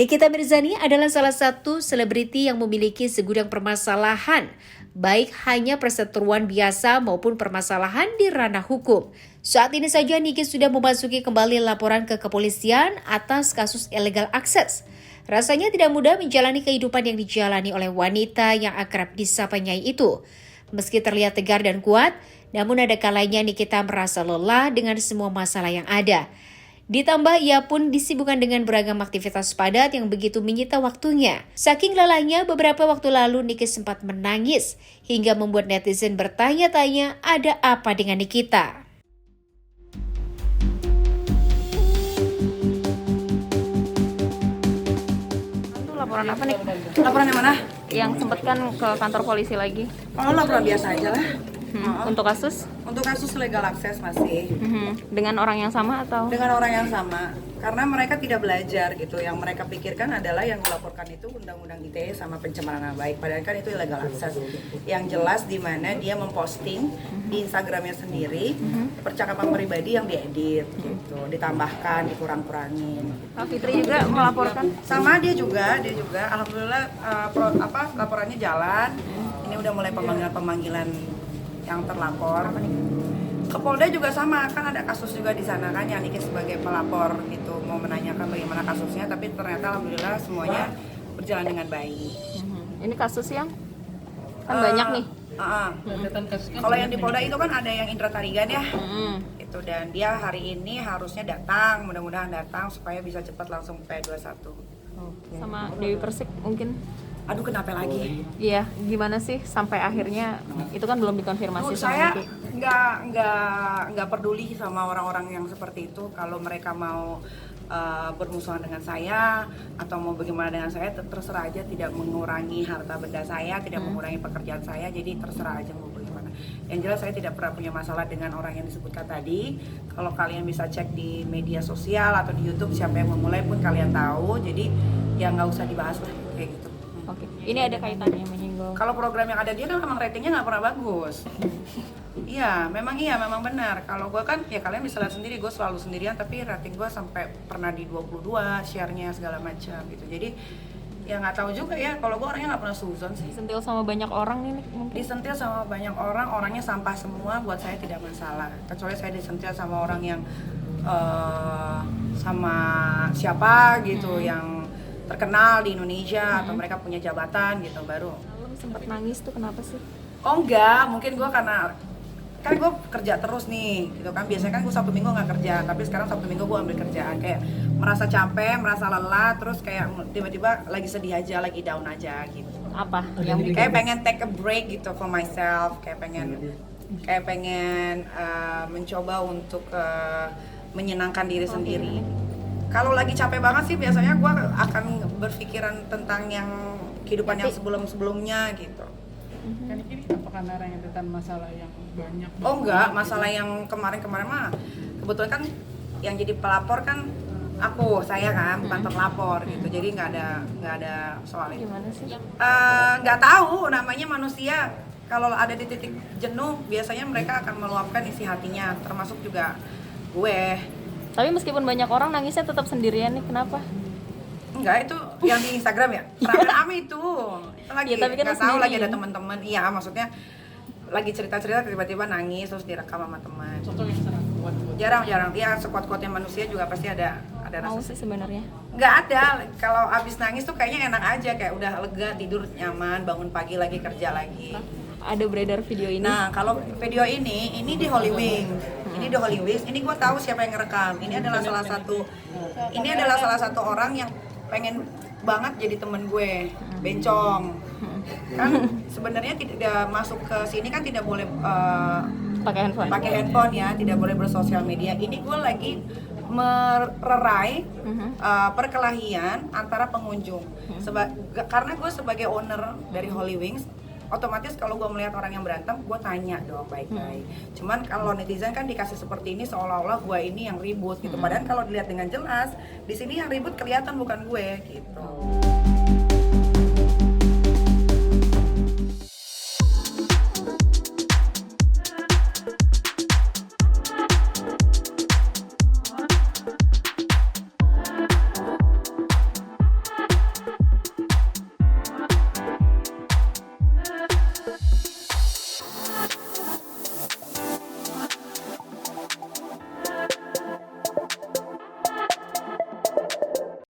Nikita Mirzani adalah salah satu selebriti yang memiliki segudang permasalahan, baik hanya perseteruan biasa maupun permasalahan di ranah hukum. Saat ini saja Niki sudah memasuki kembali laporan ke kepolisian atas kasus illegal access. Rasanya tidak mudah menjalani kehidupan yang dijalani oleh wanita yang akrab disapa Nyai itu. Meski terlihat tegar dan kuat, namun ada kalanya Nikita merasa lelah dengan semua masalah yang ada. Ditambah ia pun disibukkan dengan beragam aktivitas padat yang begitu menyita waktunya. Saking lelahnya, beberapa waktu lalu Niki sempat menangis hingga membuat netizen bertanya-tanya ada apa dengan Nikita. Itu laporan apa nih? Laporan yang mana? Yang sempat kan ke kantor polisi lagi. Oh, laporan biasa aja lah. Untuk kasus? Untuk kasus legal access masih. Dengan orang yang sama atau? Dengan orang yang sama. Karena mereka tidak belajar gitu. Yang mereka pikirkan adalah yang melaporkan itu undang-undang ITE sama pencemaran nama baik. Padahal kan itu illegal access. Yang jelas di mana dia memposting di Instagramnya sendiri percakapan pribadi yang diedit gitu. Ditambahkan, dikurang-kurangin. Kak Fitri juga melaporkan? Sama dia juga. Alhamdulillah laporannya jalan. Ini udah mulai pemanggilan yang terlapor. Ke Polda juga sama, kan ada kasus juga di sana kan yang Niki sebagai pelapor gitu mau menanyakan bagaimana kasusnya, tapi ternyata alhamdulillah semuanya berjalan dengan baik. Ini kasus yang kan banyak nih. Kalau yang di Polda itu kan ada yang Indra Tarigan ya. Itu dan dia hari ini harusnya datang, mudah-mudahan datang supaya bisa cepat langsung P21. Sama Dewi Persik mungkin. Aduh, kenapa lagi? Iya, gimana sih sampai akhirnya itu kan belum dikonfirmasi sama Saya Niki. nggak peduli sama orang-orang yang seperti itu. Kalau mereka mau bermusuhan dengan saya atau mau bagaimana dengan saya, terserah aja, tidak mengurangi harta benda saya, tidak mengurangi pekerjaan saya, jadi terserah aja mau bagaimana. Yang jelas saya tidak pernah punya masalah dengan orang yang disebutkan tadi. Kalau kalian bisa cek di media sosial atau di YouTube siapa yang memulai pun kalian tahu, jadi ya nggak usah dibahas lah kayak gitu. Oke, ini ada kaitannya menyinggung. Kalau program yang ada dia kan memang ratingnya nggak pernah bagus. Iya, memang benar. Kalau gue kan, ya kalian bisa lihat sendiri, gue selalu sendirian, tapi rating gue sampai pernah di 22, share-nya segala macam gitu. Jadi ya nggak tahu juga ya. Kalau gue orangnya nggak pernah suzon sih. Disentil sama banyak orang nih mungkin. Disentil sama banyak orang, orangnya sampah semua, buat saya tidak masalah. Kecuali saya disentil sama orang yang sama siapa gitu, yang terkenal di Indonesia atau mereka punya jabatan gitu baru. Lalu sempat nangis tuh kenapa sih? Oh enggak, mungkin gue karena kan gue kerja terus nih gitu kan. Biasanya kan gue Sabtu Minggu nggak kerja, tapi sekarang Sabtu Minggu gue ambil kerjaan, kayak merasa capek, merasa lelah, terus kayak tiba-tiba lagi sedih aja, lagi down aja gitu. Apa? Kayak pengen take a break gitu for myself, kayak pengen mencoba untuk menyenangkan diri sendiri. Kalau lagi capek banget sih biasanya gue akan berpikiran tentang yang kehidupan yang sebelum-sebelumnya gitu. Kan ini apa karena rentetan masalah yang banyak? Oh enggak, masalah yang kemarin-kemarin mah kebetulan kan yang jadi pelapor kan saya kan, bukan terlapor gitu. Jadi nggak ada soal itu. Gimana sih? Nggak tahu, namanya manusia. Kalau ada di titik jenuh, biasanya mereka akan meluapkan isi hatinya, termasuk juga gue. Tapi meskipun banyak orang nangisnya tetap sendirian nih, kenapa? Enggak, itu yang di Instagram ya? Rame-rame itu lagi, Ya, tapi kan nggak tahu lagi ada sendirian. teman-teman. Iya, maksudnya lagi cerita-cerita tiba-tiba nangis terus direkam sama teman. Contoh yang sangat kuat. Jarang-jarang, dia sekuat-kuatnya manusia juga pasti ada Mau rasa. sih sebenarnya. Nggak ada, kalau abis nangis tuh kayaknya enak aja, kayak udah lega, tidur nyaman, bangun pagi lagi, kerja lagi. Ada beredar video ini. Nah, kalau video ini di Holy Wings. Ini di Holy Wings. Ini gue tahu siapa yang ngerekam. Ini adalah salah satu orang yang pengen banget jadi temen gue, bencong. Kan sebenarnya tidak masuk ke sini kan tidak boleh Pakai handphone. ya, tidak boleh bersosial media. Ini gue lagi mererai perkelahian antara pengunjung. Karena gue sebagai owner dari Holy Wings, otomatis kalau gue melihat orang yang berantem, gue tanya dong baik-baik. Cuman kalau netizen kan dikasih seperti ini seolah-olah gue ini yang ribut gitu. Padahal kalau dilihat dengan jelas, di sini yang ribut kelihatan bukan gue gitu.